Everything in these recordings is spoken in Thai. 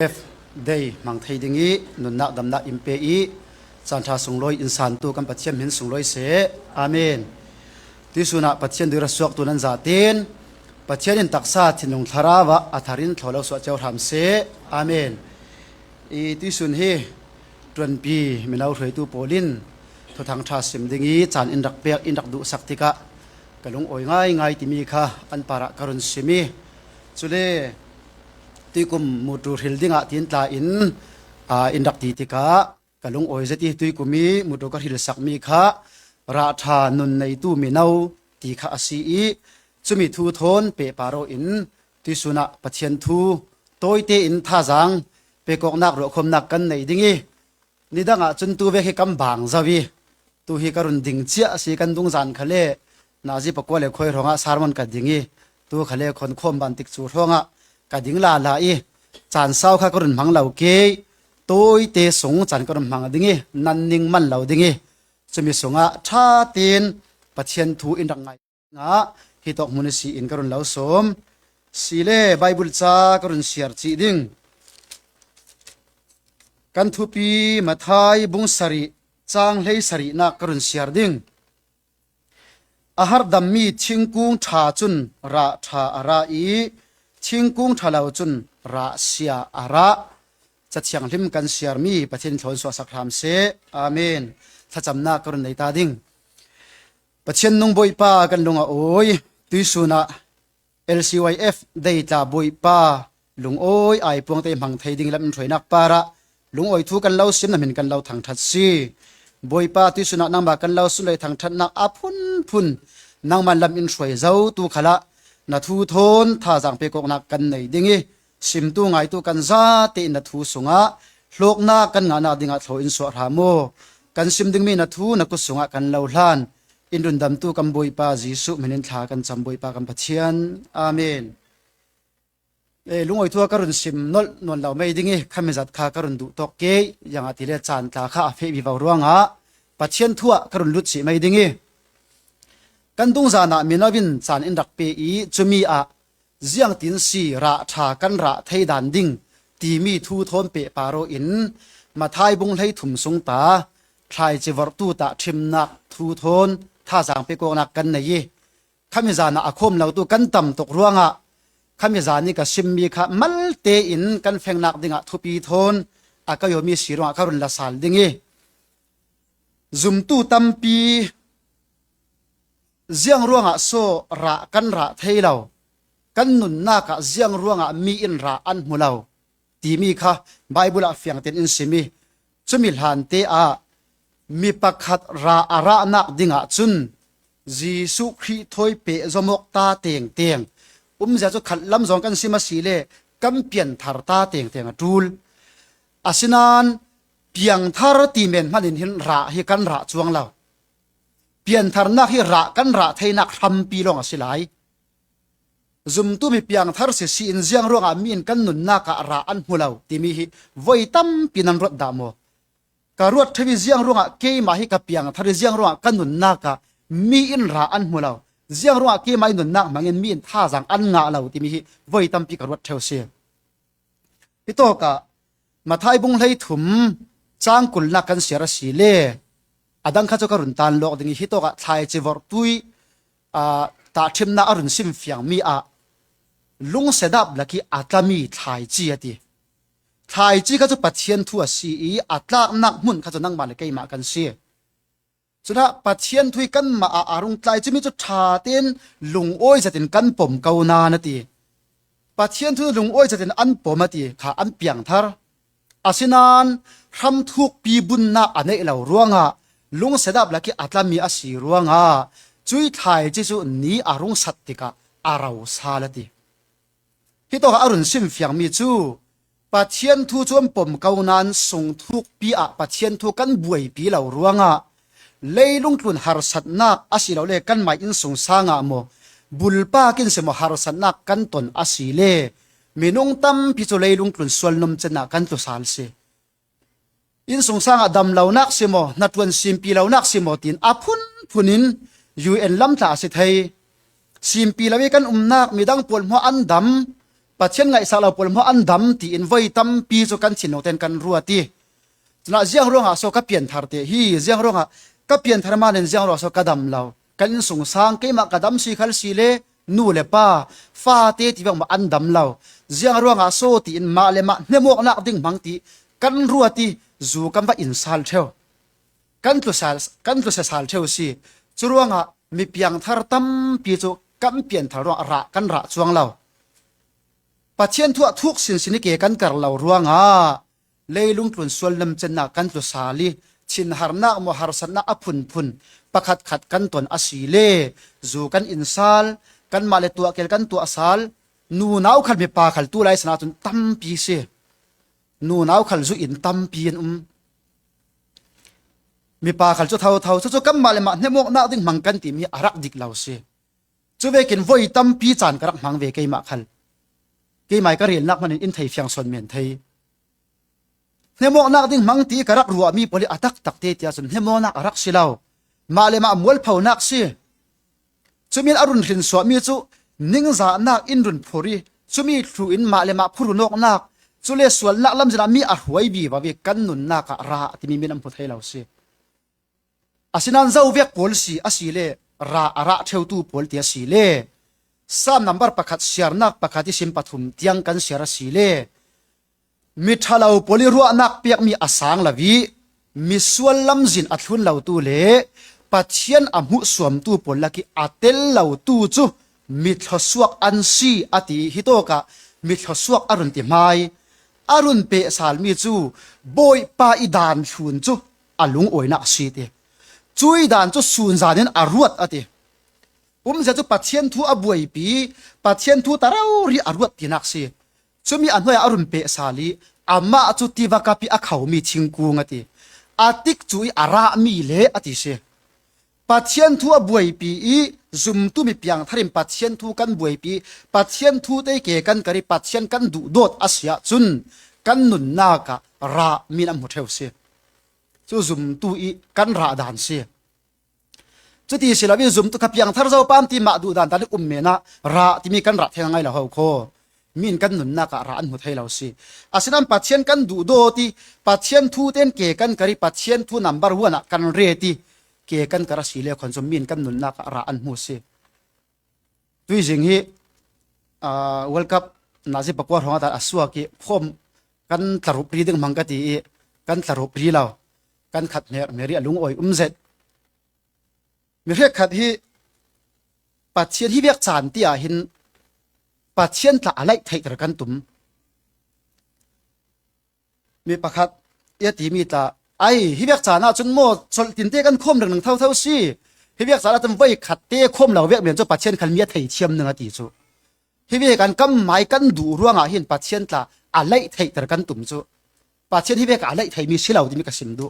F day mang thei dingi nun nak dam na impe I chan tha sungloi insan tu kam pathiam hin sungloi se amen ti suna pathian dira suak tu nan za tin pathian in taksa thinung tharawa atharin tholo so chaw tham se amen I ti sun hi tron pi minau throi tu polin tho thang tha sim dingi chan in rak pek in rak du saktika kalung oi ngai ti mi kha an para karun simi chule tuikum mutu hildinga tin tla in indak ti tika kalung oi zati tuikumi mutu ka hil sak mi kha ra tha nun nei tu mi nau ti kha asi I chumi thu thon pe paro in ti suna pathian thu toite in tha jang pe kok nak ro khom nak kan nei dingi nidanga chun tu ve he kam bang zawi tu hi karun ding chia si kan dung jan khale naji pakwale khoi ronga sarmon ka dingi tu khale khon khom ban tik chu ronga ka ding la la I chan sau kha karun mang lau ke toi te song chan karun mang dingi nan ning man lau dingi chumi songa tha tin pathian thu in rang ngai nga hi tok munisi in karun lau som sile bible cha karun siar chi ding kan thu pi mathai bung sari chang hlei sari na karun siar ding ahar dam mi thingkung tha chun ra tha ara I thingkung thalau chun ra sia ara chachiang hlim kan siar mi pathin thon so sak tham se amen thachamna karun nei ta ding pathian nung boipa kan lunga oi tuisuna LCYF data boipa lung oi ai puang te mang thei ding lam thoinak para lung oi thu kan lau sim na min kan lau thang that si boipa tuisuna nangba kan lau sulai thang that nak aphun phun nangman lam in throi zau tu khala na thu thon tha jang pe kok nak kan nei dingi sim tu ngai tu kan za te na thu sunga hlok na kan nga na dinga thlo in so ramo kan sim ding mi na thu na ku sunga kan lo hlan in run dam tu kam boipa jisu minin thla kan cham boipa kam pathian amen lungoi thua karun sim nol non law mai dingi khamezat kha karun du tok ke yanga tile chan ta kha fe bi baw ruanga pathian thua karun lut si mai dingi kan dung zana minawin chan in rak pe I chumi a ziang tin si ra tha kan ra thei dan ding ti mi thu thon pe paro in mathai bung hlei thum sung ta thlai che war tu ta thimnak thu thon tha jang pe ko nak kan nei khami zana akhom lo tu kan tam tok ruanga khami zani ka simmi kha malte in kan phengnak dinga thupi thon akayomi sirwa karun la sal dingi zum tu tampi ziang ruanga so ra kan ra theilaw kan nun na ka ziang ruanga mi in ra an mulau ti mi kha bible a fiang ten in simi chumil han te a mi pakhat ra ara nak dinga chun jisu khri thoi pe zomok ta teng teng ja chu khat lam zong kan sima sile kam pian thar ta teng teng atul asinan piang thar ti men manin hin ra hi kan ra chuang law pian thar na hi ra kan ra theina kham pi long asilai zum tu mi piang thar se si in jiang ronga min kan nun na ka ra an hulau ti mi hi voitam pinan rot da mo ka ruat thewi jiang ronga ke ma hi ka piang thar jiang ronga kan nun na ka mi in ra an hulau jiang ronga ke mai nun nak mangin mi in tha jang an nga lau ti mi hi voitam pi ka ruat theu se ito ka mathai bung hlei thum chang kul na kan siara sile adang kha choka run tan lok dingi hitoka thlai che vor tui ta thimna arun sim fiang mi a lung sedap laki atlami thlai chi ati thlai chi kha chu pathian thu a si I atlak nak mun kha chu nang ma le kai ma kan si chuna pathian thui kan ma a arung tlai chi mi chu tha ten lung oi zatin kan pom kauna na ti pathian thu lung oi zatin an pom ati kha an piang thar asinan ram thuk pi bun na ane lo ruanga lung sedap laki atlami asi ruanga chui thai chi chu ni arung sattika arau salati hito arun sim fiang mi chu pathian thu chom pom kaunan sung thuk pi a pathian thu kan buai pi lo ruanga leilung tlun har satnak asilo le kan mai in sung sanga mo bulpa kin se mo har satnak kan ton asile minung tam pi chu leilung tlun swalnom chena kan tu sal se in sung sang adam launak simo natwan simpi launak simo tin aphun phunin UN lam ta se thei simpi lawi kan umnak midang pol mo andam ปัจเจียนไงสาเราปลมอันดำตีอินไว้ตั้มปีจกันชินโนเตนกันรัวตีจนะเจียงร้องอ่ะโซกับเปลี่ยนทาร์เตฮีเจียงร้องอ่ะกับเปลี่ยนทาร์มาเนนเจียงร้องโซกัดดำเรากันสงสารเกี่ยมกัดดำสีขัลสีเลนูเลป้าฟ้าเตที่ว่าอันดำเราเจียงร้องอ่ะโซตีอินมาเลมาเนมวกนักดิ่งบางตีกันรัวตีจูกันว่าอินซัลเชลกันตุสาลเชลซีจร้องอ่ะมีเพียงทาร์ตั้มปีจกันเปลี่ยนทาร์ร้องระกันระจวงเราปัจเจียนทั่วทุกสินสินิเกกันกัดเราร้องอ่ะเลยลุงตุนส่วนลำเจนนักกันตุสาลีชินหารนักมหารสนักอพุนพุนประคัดขัดกันตนอาศีเลจูกันอินซัลกันมาเลตัวเกลกันตัวอาซัลนูนาวขัดมีปาขัดตัวไรสนาตุนตั้มปีเสนูนาวขัดจูอินตั้มปีนมีปาขัดจูเท่าจูกันมาเลมาเนมกนักดิ่งมังกันตีมีอารักดิกเหล่าเสจูเวกินไว้ตั้มปีจานกระมังเวกมาขัดเกไม่ก็เรียนนักมันอินไทยเฟียงส่วนเมียนไทยเนมกนักดิ่งมังตีกระรักรัวมีพลิอัตักตักเตียจนเนมกนักรักสิเลามาเลมามวลเผานักสิจุมีอรุณหินสวมีจุนิ่งจานักอินรุนพูรีจุมีทรูอินมาเลมาพูรุนกนักจุเลสวนนักลำจนามีอรวยบีบาเวกันนุนนักราที่มีนำพุทธให้เราสิอาศินันเจ้าเวกโพลสีอาศิเลระเทวตูโพลเตียสีเลสามนัมเบอร์ประคัดเสียนักประคัดที่สิมปฐุมเตียงกันเสียรสีเลมิทาลาวโพลิรัวนักเปียกมีอาสังลาวีมิส่วนลำจินอัทุนเหล่าตูเลปัจเจียนอมุสวมตูปนลักอัเตลเหล่าตูจูมิทศวกอันซีอติฮิโตกะมิทศวกอรุณติไมอรุณเปสาลมีจูบอยปาอิดานชุนจูอลุงโอยนักสีเตจุยดานจูสุนจานินอรวดอติจะจูปัจเจียนทูอบวยปีปัจเจียนทูตารารีอรวดตินักสีจูมีอันว่าอรุณเปสาลีอามาจูติวากาปีอาเขามีชิงกูงติอาติกจุยอารามีเลอติเสปัจเจียนทูบวยปีซุมตุมีเปียงทาริมปัจเจียนทูกันบวยปีปัจเจียนทูเตเกกันกะริปัจเจียนกันดูโดดอาเซียจุนกันนุนนากะรามีนำหัวเทวเสจูซุมตุกันราดานเสจุดที่สิลาวิซุมตุขเปียงทาร์เจ้าปามที่มาดูดานตาลิเมนะราที่มีกันราเทงไงล่ะเฮาโคมีนกันนุนนากะราอันหัวเทวเราเสอาศินันปัจเจียนกันดูโดติปัจเจียนทูเต้นเกกันกะริปัจเจียนทูนัมเบอร์หัวนะกันเรติเกกันกระสีเลคนสมินกันนุนนักราอันมูเสตุยจิงฮีเวิลด์คัพนาซิปกวาร์ของอาตาอสวากีพมกันตรุปรีดึงมังกตีกันตรุปรีเรากันขัดเมรีลุงโอยเสร็จมีเรื่องขัดฮีปัจเจียนที่เวียกจานที่อาหินปัจเจียนละอะไรไทยตระกันตุมมีประคัดเอติมีตาไอ้ฮิเบียกจานาจนโมสลตินเตกันคมหนึ่งเท่าสิฮิเบียกจานาจนไว้ขัดเตคมเหล่าเวียกเหมือนจะปัจเจียนขันเมียไทยเชียมหนึ่งตีจูฮิเบียกันกำไม้กันดูร่วงหินปัจเจียนละอะไรไทยตระกันตุ่มจูปัจเจียนฮิเบียกอะไรไทยมีสิเหล่าที่มีกสิมดู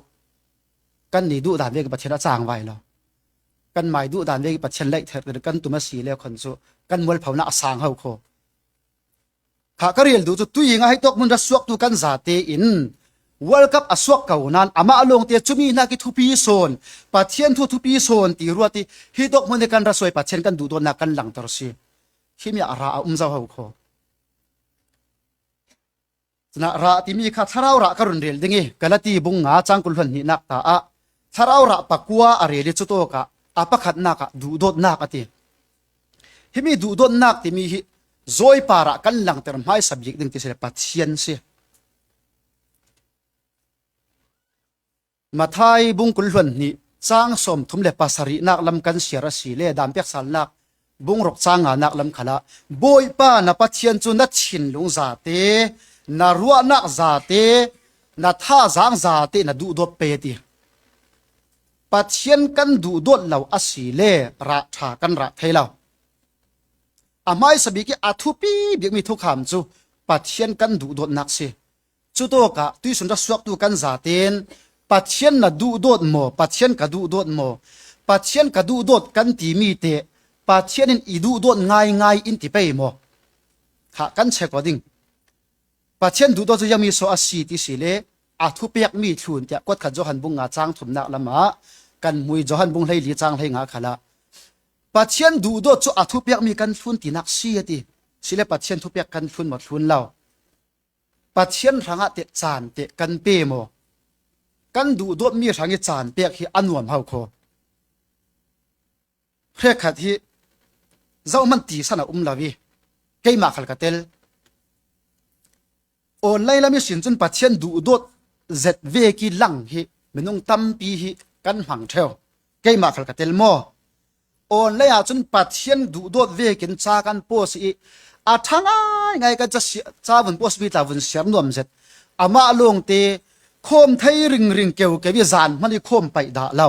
กันนี่ดูด่านเวียกปัจเจียนจางไว้แล้วกันไม้ดูด่านเวียกปัจเจียนไล่ไทยตระกันตุ่มสีแล้วคนจูกันมวลเผาหน้าสางเฮาโคข้ากระเรียลดูจูตุยงให้ตกมุนรัสวกตุกันซาเตอินWorld Cup อสวกเก่านั้นอามาลงเตียจุมีนักทุปีโซนปัจเจียนทุปีโซนตีรัวตีฮิดอกมันในการรัสวยปัจเจียนกันดูโดนนักกันหลังตรสีที่มีอาราเจ้าเขาโคนะราที่มีข้าทาราวระกรุนเรียลดิงี้กะละตีบุงงาจังกุลฟันนี่นักตาทาราวระปักกัวอาเรลิจุโตกะอาปะขัดนักดูโดนนักตีที่มีดูโดนนักที่มีโซยปาระกันหลังเติมให้สับยิกดึงที่เสด็จปัจเจียนเสียมาไทยบุงกุลหวนนี่จ้างสมทุมเลปัสรินักลำกันเสียรสีเลดามเปียกสัลนักบุงรกจ้างนักลำขละบอยป้านับปัจเจียนจุนัดชินลุงซาเตนารัวนักซาเตนาท่าจางซาเตนาดูดเปตีปัจเจียนกันดูดเหล่าอสีเลระชากันระเทเลาอาไม่สบิกิอาทุปีเบียกมีทุกคำจูปัจเจียนกันดูดนักสิจุดโตกะตุยสุนทรสวกตุกันซาเตนปัจเจียนน่ะดูโดดโมปัจเจียนกะดูโดดโมปัจเจียนกะดูโดดกันตีมีเตปัจเจียนอิดูโดดง่ายอินติเปโมหากันเชกว่าดิ่งปัจเจียนดูโดดจะยังมีโซอาสีติสิเลอาทุเปียกมีทุนเตกวดขัดจหันบุงงาจางถุมนักละมากันมุยจหันบุงไหลีจางไหงาขละปัจเจียนดูโดดจะอาทุเปียกมีกันทุนตีนักเสียติ สิเลปัดเชียนทุเปียกกันทุนหมดทุนเราปัดเชียนรังเตะจานเตะกันเปโมกันดูดมีรังจานเปียกที่อันวมเฮาโคเพื่อขัดที่เจ้ามันตีสนะลาวีเกยมาขัลกะเตลออนไลน์ละมีสินจนปัดเชียนดูดเจ็ดเวกีลังฮีมนุงตั้มปีฮีกันหังเทวเกยมาขัลกะเตลโมออนไลน์จนปัดเชียนดูดเวกินชากันโพสีอาทั้งไงก็จะชาวันโพสปีตาวันเสียมนวมเสร็จอามาลงเตโคมไทยริงเกี่ยวกับวิจารณ์มันโคมไปด่าเรา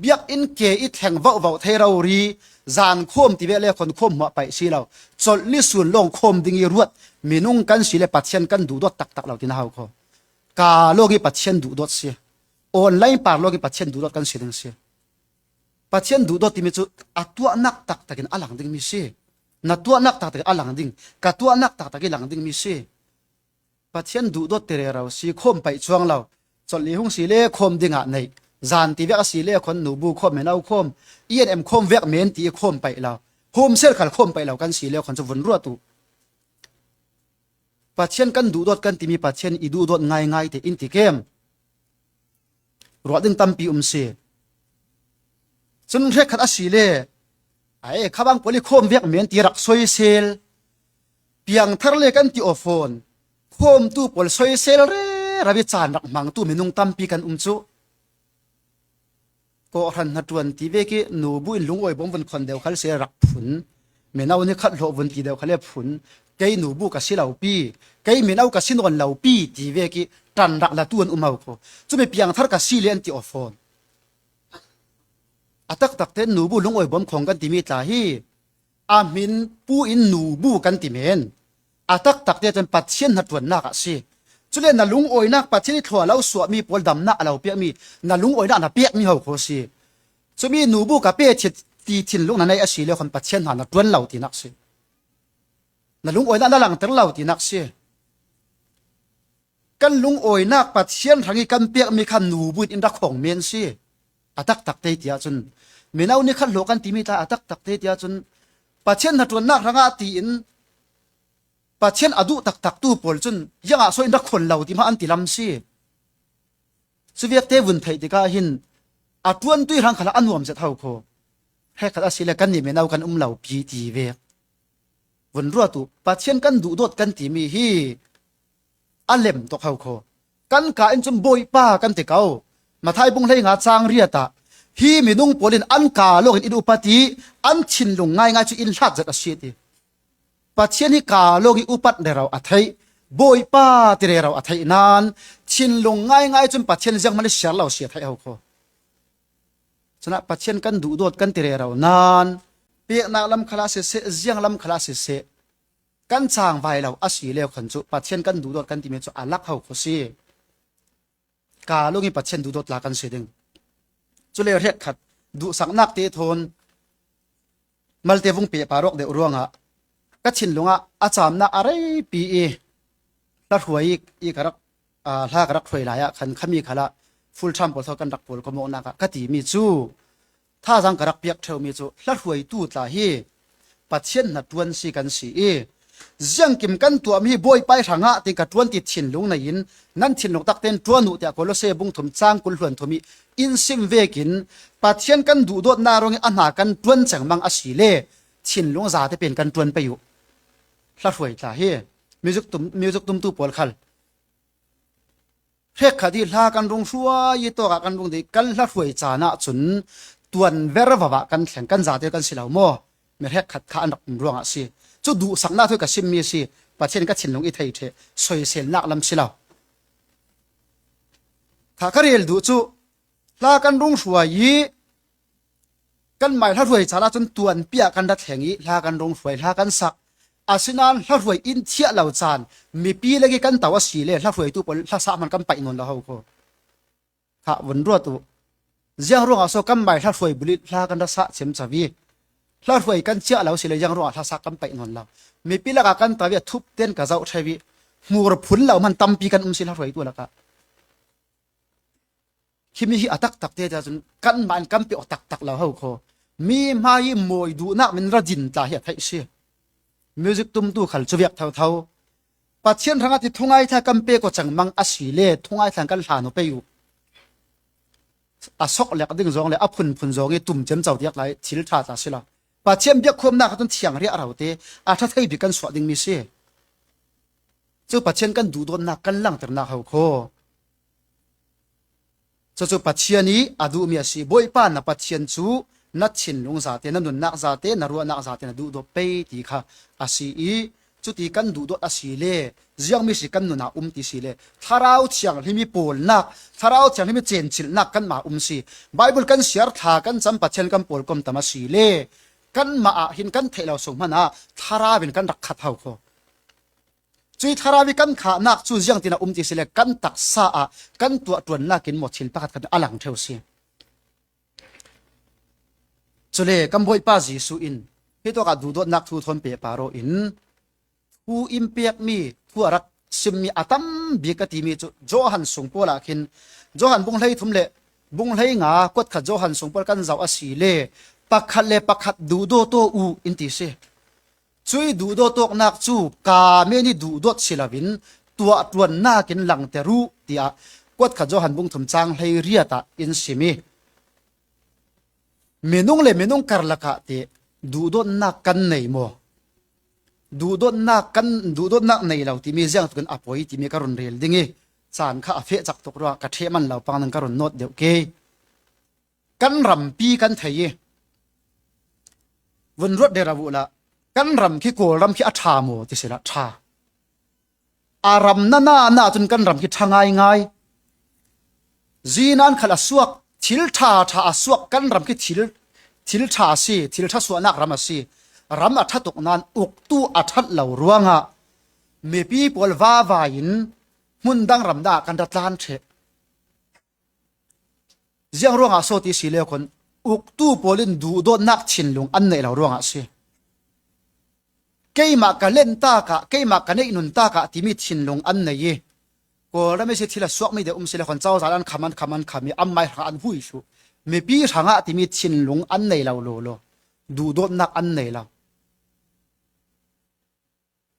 เบียกอินเกอิแห่งว่าวไทยเรารีจานโคมที่เวลาคนโคมหัวไปสิเราจนลิสุนลงโคมดิ่งรวดมีนุ่งกันสิเลปัดเชียนกันดูดตักเราที่น่าเขากาโลกิปัดเชียนดูดเสียออนไลน์ปากโลกิปัดเชียนดูดกันเสียเสียปัดเชียนดูดที่มีจุดอัตัวนักตักกินอลังดิ่งมีเสียนัตัวนักตักอลังดิ่งกัตัวนักตักกินหลังดิ่งมีเสียปัดเชียนดูดเตะเราสีโคมไปช่วงเราจนลิหงสีเล่โคมดิ่งอ่ะในจานที่เวกสีเล่คนหนูบูโคมเมนเอาโคมENM โคมเวกเมนที่โคมไปเราโฮมเซลขัดโคมไปเรากันสีเล่คนจะวนรัวตุปัดเชียนกันดูดกันที่มีปัดเชียนอีดูดง่ายๆแต่อินทิเกมรัวดึงตั้มปีเสียจนเรียกขัดสีเล่ไอ้ข้าบังปลิโคมเวกเมนที่รักซอยเซลเพียงทะเลกันที่ออฟอนโคมตู้ปลซอยเซลเร่ระบิจานรักมังตู้เมนุงตั้มปีกันจุก็รันหัดวันที่เวกิหนูบุญลุงอ้อยบ่มวันคนเดียวเขาเสียรักผุนเมนเอาเนี่ยขัดโลวันที่เดียวเขาเรียกผุนไกหนูบุกับสิเหล่าปีไกเมนเอากับสินวันเหล่าปีที่เวกิตันรักละตัวอุมาโคจะไม่เพียงทัดกับสิเลียนที่ออฟอนอัตักตักเต้นหนูบุลุงอ้อยบ่มของกันที่มีตาฮีอามินปูอินหนูบุกันที่เมนอัตักตักเต้นปัดเชียนหัดวันนักสิจุเลนลุงอ้อยนักปัจจัยถั่วแล้วสวมีปอลดำนักเราเปียมีนลุงอ้อยนักเปียมีเขาโคสิจะมีหนูบุกับเปียตีถิ่นลุงนั้นในอาชีพคนปัจจัยหันตัวเราตีนักสินลุงอ้อยนักหลังตัวเราตีนักสิกันลุงอ้อยนักปัจจัยทางนี้กันเปียมีขันหนูบุอินรักของเมียนสิอัตักตักเตียจนเมียนเอาเนี่ยขันโลกันตีมีตาอัตักตักเตียจนปัจจัยหัดตัวนักทางอาตีอินปัจเจนอดุตักตู้ปอลจนยังอาศัยนักคนเหล่าที่มาอันติลำซีสวีเตวุนไทยที่ก้าหินอัตวันตุยรังขลังอันวมเสถ่าโคให้ขัดสิเลกันนี่เมนเอากันเหล่าปีตีเวกวันรัวตุปัจเจนกันดูดกันที่มีฮีอันเล่มตกเขาโคกันกาอินจมบอยป้ากันติเกามาไทยบุงเลยงาจางเรียตาฮีมีนุ่งปอลินอันกาโลกินอินุปติอันชินลงง่ายจุอินลัดจัดอาชีพปัจเจนิกาโลกิอุปัตเดเราอัทัยบอยป้าที่เราอัทัยนานชินลงง่ายจนปัจเจนยังมันเสียเราเสียไทยเอาโคฉะนั้นปัจเจนกันดูดกันที่เรานานเปียกนักลำคลาเสเสยังลำคลาเสเสกันจางไว้เราอาศัยเลี้ยวขันจุปัจเจนกันดูดกันที่มีจุอาลักเขาโคสิกาโลกิปัจเจนดูดลากันเสดึงจุเลเรียกขัดดูสังนักเตทนมัลเตวงเปียปารกเดือดร้อนก็ชินลงอาจารย์นักอะไรปีรักหวยอีกรักถ้ารักหวยหลายคันขมีขละฟูลชัมป์พอเท่ากันรักพลก็มองนักก็ตีมีจูถ้าสังกรักเปียกเท่ามีจูรักหวยตู้ตาฮีปัจเจนนัดวันสีกันสียังกิมกันตัวมีบอยไปทางติกัดวันติดชินลงในยินนั่นชินลงตักเต้นตัวหนูแต่ก็ลเสบุงถมจ้างกุลหวนถมีอินซิมเวกินปัจเจนกันดูดนารองอันหากันตวนจังมังอาศีเล่ชินลงซาจะเป็นกันตวนไปอยู่ลัดหวยตาเฮมิวสิกตุมตู้ปอลขัลเฮกขดีลากันรงชัวยี่ตัวกันรงดีกันลัดหวยจานะจุนตวนเวรวะกันแข่งกันซาเดียกันสิเหล่าโม่เมื่อเฮกขัดขาอันดับรวงอ่ะสิจุดดูสังนาถ้วยกับซิมมีสิปัจเจนก็ชินลงอีไทยเทสวยเซลนักลำสิเหล่าถ้าก็เรียลดูจุลากันรงชัวยี่กันหมายลัดหวยจานะจนตวนเปียกันดัดแข่งยี่ลากันรงชัวลากันสักอาศินันลัดหวยอินเทียเหล่าจานมีปีเล็กกันแต่ว่าสีเล่ลัดหวยตู้ปนลักษณะมันกันไปนนละเขาโคข้าวันรัวตัวยังรู้อาศัยกันไปลัดหวยบุรีลากันรักษาเฉมจวีลัดหวยกันเทียเหล่าสีเล่ยังรู้อาศัยกันไปนนละมีปีเล็กกันแต่ว่าทุบเต้นกับเจ้าชายวิมูรพุนเหล่ามันตั้มปีกันสิลัดหวยตัวละกันคิมีอัตักตักเตจจนกันมันกันไปอตักเหล่าเขาโคมีมายิมวยดูนักมันระดินตาเหี้ยไทยเสีย music tum tu khal chuwiak thau thau pathian ranga ti thungai tha kampe ko changmang asile thungai thang kal hlanu pe yu asok lek ding zong le aphun phun zongi tum chem chau diak lai thil tha ta sila pathian biak khom na khatun thiang ri araute a tha thei bi kan swa ding mi se chu pathian kan du don na kan lang ter na hau kho chu pathian ni adu mi asi boi pa na pathian chu na chin lung za te na nun nak za te na ru nak za te na du do pe ti kha asi i chu ti kan du do asi le ziang mi si kan nu na ti si le tharau chiang himi pol nak tharau chiang himi chen chil nak kan ma si bible kan share tha kan cham pathian kan pol kom tama si le kan ma a hin kan thelo song mana thara bin kan rak khat hau kho chui thara wi kan kha nak chu ziang tina ti si le kan tak sa a kan tua tuan nakin mo thil pakhat kan alang theu si chule kamboi pa jisu in hito ka du do nak thu thon pe paro in hu impiak mi thu arak simmi atam bi ka ti mi chu johan sungpola khin johan bung hlei thum le bung hlei nga kot kha johan sungpol kan zaw asi le pakhat le pakhat du do to u in ti se chui du do tok nak chu ka me ni du dot silawin tua tuan na kin lang te ru tia kot kha johan bung thum chang hlei riata in simi menung le menung karlaka te du do na kan nei mo du do na nei lo ti mi jang kan apoi ti mi karun rel dingi chan kha afe chak tok ro ka the man lo pang nang karun not deu ke kan ram pi kan thei vun rot de rawu la kan ram ki kol ram ki atha mo ti sela tha aram na tun kan ram ki thangai ngai zinan khala suak thil tha asuak kan ram ki thil tha si thil tha suak nak ram si ram atha tok nan uk tu athat lo ruanga me pi pol wa in mun dang ram da kan da tlan the ziang ruanga so ti si le kon uk tu polin du do nak chin lung an nei lo ruanga si keima ka len ta ka keima ka nei nun ta ka ti mi chin lung an nei ye ko ra me se thila suak mi de sile khon chaw zalan khaman khami ammai ra an hui su me pi thanga ti mi chin lung an nei lo du do nak an nei la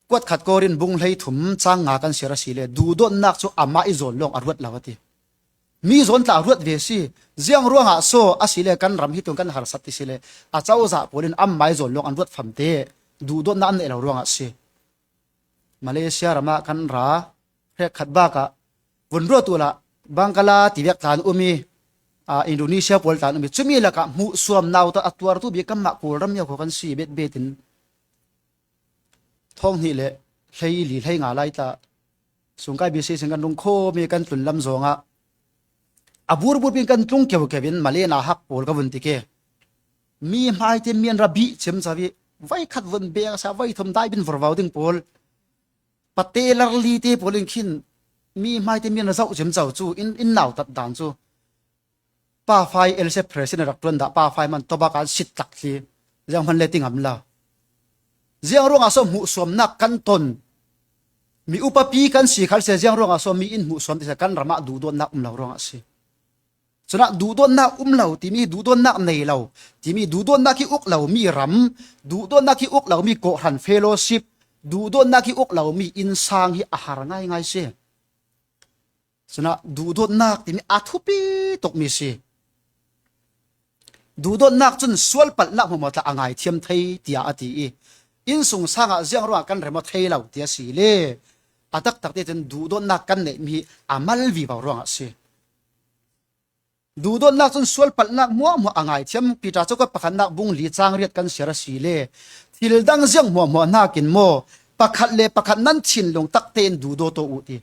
kwat khat korin bung hlei thum chang nga kan sira sile du do nak chu ama i zon long arwat lawati mi zon tla ruat ve si ziang ruanga so asile kan ram hi tung kan har sat ti sile a chaw za polin ammai zon long an ruat famte du do na an nei lo ruanga si malaysia rama kan ra he khat ba ka vun ro tu la bangala ti vek tan umi indonesia pol tan umi chumi la ka mu suam naw ta atwar tu bi kam ma kul ram ya ko kan si bet betin thong hi le hlei li hlei nga lai ta sungkai bi se sing kan rung kho me kan tlun lam zonga abur bur pin kan tlung kew kevin male na hak pol ka bun ti ke mi mai tin mian rabi chem chawi vai khat vun be sa vai thum dai bin vorwau ding pol patelar li te polin khin mi mai te mian zau chem chau chu in naw tat dan chu pa fai else president rak tun da pa fai man toba kan sit tak li jang man letting am la ziang ronga so mu som nak kan ton mi upapi kan si khal se ziang ronga so mi in mu som ti kan rama du don na law ronga si chuna du don na law ti mi du don na nei law ti mi du don na ki uk law mi ram du don na ki uk law mi ko han fellowship du don na ki uk law mi in sang hi ahar ngai se chuna du don nak ti mi athupi tok mi si du don nak chun sual pal na mo ta angai thiam thei tia ati in sung sanga ziang ro kan remo thei lo tia si le atak tak te ten du don nak kan ne mi amal vi ba ro si du don nak chun sual pal nak mo angai thiam pita chok pakhan nak bung li chang riat kan sera si le thil dang ziang mo nakin mo pakhat le pakhat nan chin long tak ten du do to uti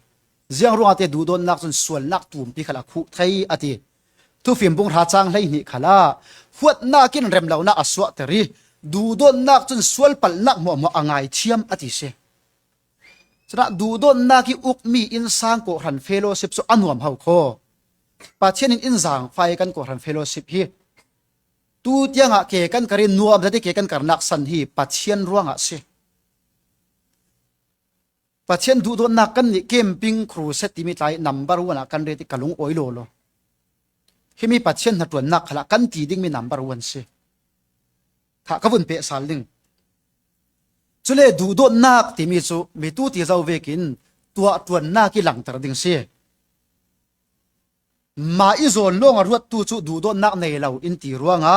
ziang ro ate du don nak chun sual nak tum pi khala khu thei ati tu fim bung ra chang hlei ni khala huat nakin rem lo na aswa teri du don nak chun sual pal nak mo angai thiam ati se chana du don na ki uk mi in sang ko ran fellowship so anuam hau kho pathian in zang fai kan ko ran fellowship hi tu tianga ke kan karin nuam dati ke kan karnak san hi pathian ruanga se pathian du don nak kan ni camping cruise timi tai number 1 kan reti kalung oilo lo himi pathian na tuan nak khala kan ti ding mi number 1 se tha kawun pe sal ding จุเลดูโดนักที่มีจุมีตู้ที่เราเวกินตัวตวนนักที่หลังตระดิ่งเสียมาอีโซนล่วงรวดตู้จุดูโดนักในเราอินตีรัวงา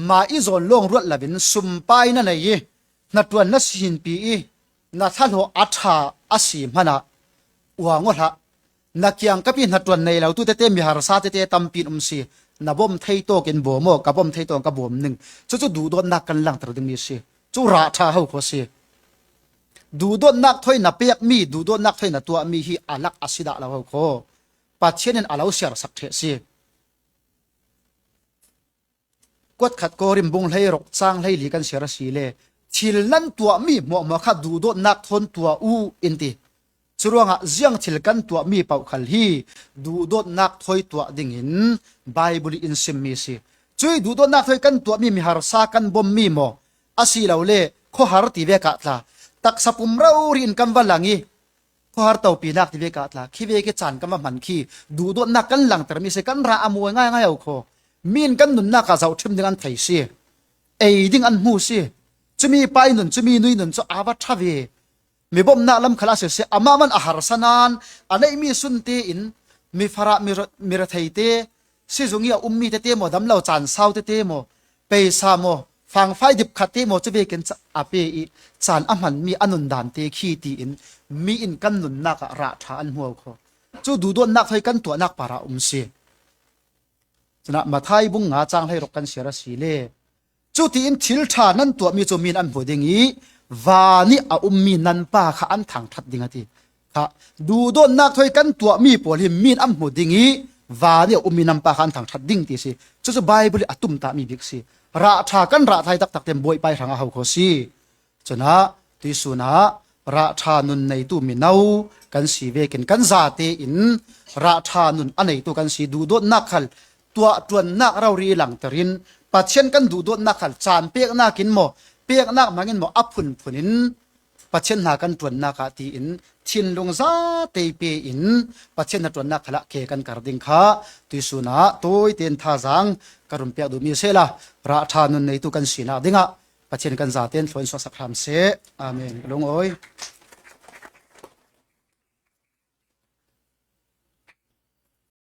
มาอีโซนล่วงรวดละบินสุมไปนั่นไงนัดตัวนัดสินปีนัดท่านหัวอัฐาอาศิมฮนะวางวะละนักยังกับพี่นัดตัวในเราตู้เต้มีหารสาเต้ตั้มปีนสีนับบ่มไทยโตกินบ่มกับบ่มไทยโตกับบ่มหนึ่งจุดูโดนักกันหลังตระดิ่งมีสีจุราชาเฮาโคสีดูโดนักถอยนับเปียกมีดูโดนักถอยนับตัวมีฮีอาลักอาศิดาเราเฮาโคปัจเจนอาลาวเสียสักเทสีกดขัดโกริมบุงให้รกสร้างให้หลีกันเสียสีเลทิลนั้นตัวมีหมวกมาขัดดูโดนักทนตัวอูอินติจรวงอ่ะเจียงทิลกันตัวมีเป่าขัลฮีดูโดนักถอยตัวดิ่งหินไบเบิลอินซิมมีสีช่วยดูโดนักถอยกันตัวมีหารสากันบ่มมีหมออาศิลาวเลข้อหารตีเวกัตลาตักสปุมเรารินกันวันหลังอีข้อหารเต่าปีนักตีเวกัตลาขี้เวกจานกันว่ามันขี้ดูโดนักกันหลังแต่มีเสกันราอมวยง่ายเอาโคมีนกันหนุนนักกะเจ้าทิมดึงอันไทยสีดึงอันมูสีจะมีไปหนุนจะมีนุยหนุนจะอาวัตทเวมีบ่มนักลำคลาเสียอามามันอาหารสนานอันนี้มีสุนเตอินมีฟาระมีระไทยเตสิจงยามีเตโมดำเหล่าจานเศร้าเตโมเปซาโมฟังไฟดิบขัดเตโมจะเวกันจะอาเปอีจานอามันมีอนุนดานเตขีตีอินมีอินกันหนุนนักราชาอันหัวเขาจูดูดวนนักให้กันตัวนักปาราสีนะมาไทยบุงงาจางให้รกกันเสียรสีเล่จุดที่อินทิลชานั่นตัวมีจมีนอันหัวดิ่งอีวานี่อามีนันป้าข้าอันทางทัดดิ่งทีค่ะดูโดนนักถอยกันตัวมีปวดหิมีนอันหัวดิ่งอีวานี่อามีนันป้าข้าอันทางทัดดิ่งทีสิจุดไบเบิลอัตุมตามีบิกสิราชากันราไทยตักเต็มบวยไปทางอาเขาสิจนะที่สุนะราชานุนในตู้มีนากันสีเวกินกันซาเตอินราชานุนอันในตู้กันสีดูโดนนักขัลตัวจวนนักเรารีหลังตรินปัจเจนกันดูดนักขัลจานเปียกนักกินโมเปียกนักมากินโมอับผุนผุนินปัจเจนหากันจวนนักตีอินทินลงซาเตเปอินปัจเจนจวนนักขละเคกันกระดิ่งขาตุสุนาตัวเตียนท่าจังกรุณเปียกดูมีเสละราชานุนในตุกันสีนาดิ่งะปัจเจนกันซาเตียนฝนสวสักครามเสอาเมนลงโอย